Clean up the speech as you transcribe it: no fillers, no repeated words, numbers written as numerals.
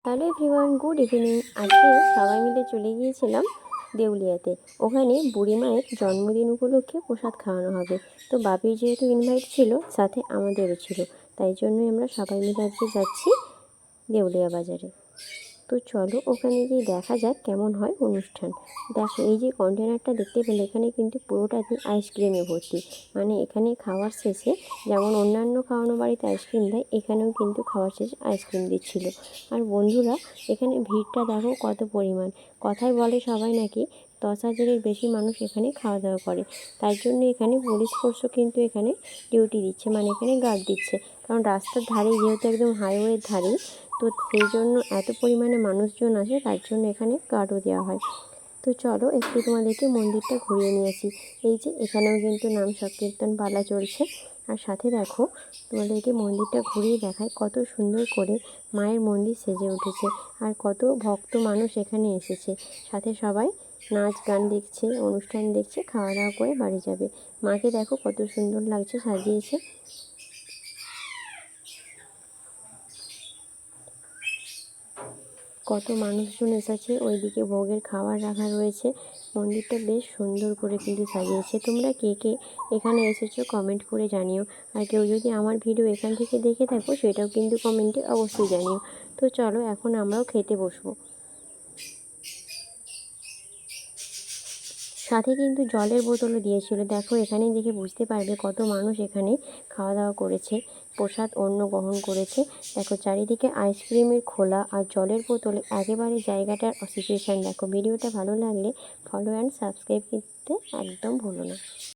Hello everyone, good evening. আজকে সবাই মিলে চলে গিয়েছিলাম দেউলিয়াতে। ওখানে বুড়ি মায়ের জন্মদিন উপলক্ষে প্রসাদ খাওয়ানো হবে। তো বাপির যেহেতু ইনভাইট ছিল, সাথে আমাদেরও ছিল, তাই জন্যই আমরা সবাই মিলে আজকে যাচ্ছি দেউলিয়া বাজারে। তো চলো ওখানে গিয়ে দেখা যাক কেমন হয় অনুষ্ঠান। দেখো, এই যে কন্টেনারটা দেখতে পেলে, এখানে কিন্তু পুরোটাতে আইসক্রিমে ভর্তি। মানে এখানে খাওয়ার শেষে যেমন অন্যান্য খাওয়ানো বাড়িতে আইসক্রিম দেয়, এখানেও কিন্তু খাওয়ার শেষে আইসক্রিম দিচ্ছিল। আর বন্ধুরা, এখানে ভিড়টা দেখো কত পরিমাণ। কথায় বলে সবাই নাকি 10,000-এর বেশি মানুষ এখানে খাওয়া দাওয়া করে। তার জন্য এখানে পুলিশ ফোর্সও কিন্তু এখানে ডিউটি দিচ্ছে, মানে এখানে গার্ড দিচ্ছে। কারণ রাস্তার ধারে, যেহেতু একদম হাইওয়ের ধারেই, তো সেই জন্য এত পরিমাণে মানুষজন আসে, তার জন্য এখানে গার্ডও দেওয়া হয়। তো চলো একটু তোমাদেরকে মন্দিরটা ঘুরিয়ে নিয়েছি। এই যে এখানেও কিন্তু নাম সংকীর্তন পালা চলছে। আর সাথে দেখো, তোমাদেরকে মন্দিরটা ঘুরিয়ে দেখায় কত সুন্দর করে মায়ের মন্দির সেজে উঠেছে। আর কত ভক্ত মানুষ এখানে এসেছে। সাথে সবাই নাচ গান দেখছে, অনুষ্ঠান দেখছে, খাওয়া দাওয়া করে বাড়ি যাবে। মাকে দেখো কত সুন্দর লাগছে সাজিয়েছে। কত মানুষজন এসেছে, ওইদিকে ভোগের খাবার রাখা রয়েছে। মন্দিরটা বেশ সুন্দর করে কিন্তু সাজিয়েছে। তোমরা কে কে এখানে এসেছো কমেন্ট করে জানিও। আর কেউ যদি আমার ভিডিও এখান থেকে দেখে থাকো, সেটাও কিন্তু কমেন্টে অবশ্যই জানিও। তো চলো এখন আমরাও খেতে বসবো। সাথে কিন্তু জলের বোতলও দিয়েছিল। দেখো এখানে দেখে বুঝতে পারবে কত মানুষ এখানে খাওয়া দাওয়া করেছে, প্রসাদ অন্ন গ্রহণ করেছে। দেখো চারিদিকে আইসক্রিমের খোলা আর জলের বোতলে একেবারে জায়গাটার সিচুয়েশান দেখো। ভিডিওটা ভালো লাগলে ফলো অ্যান্ড সাবস্ক্রাইব করতে একদম ভুলো না।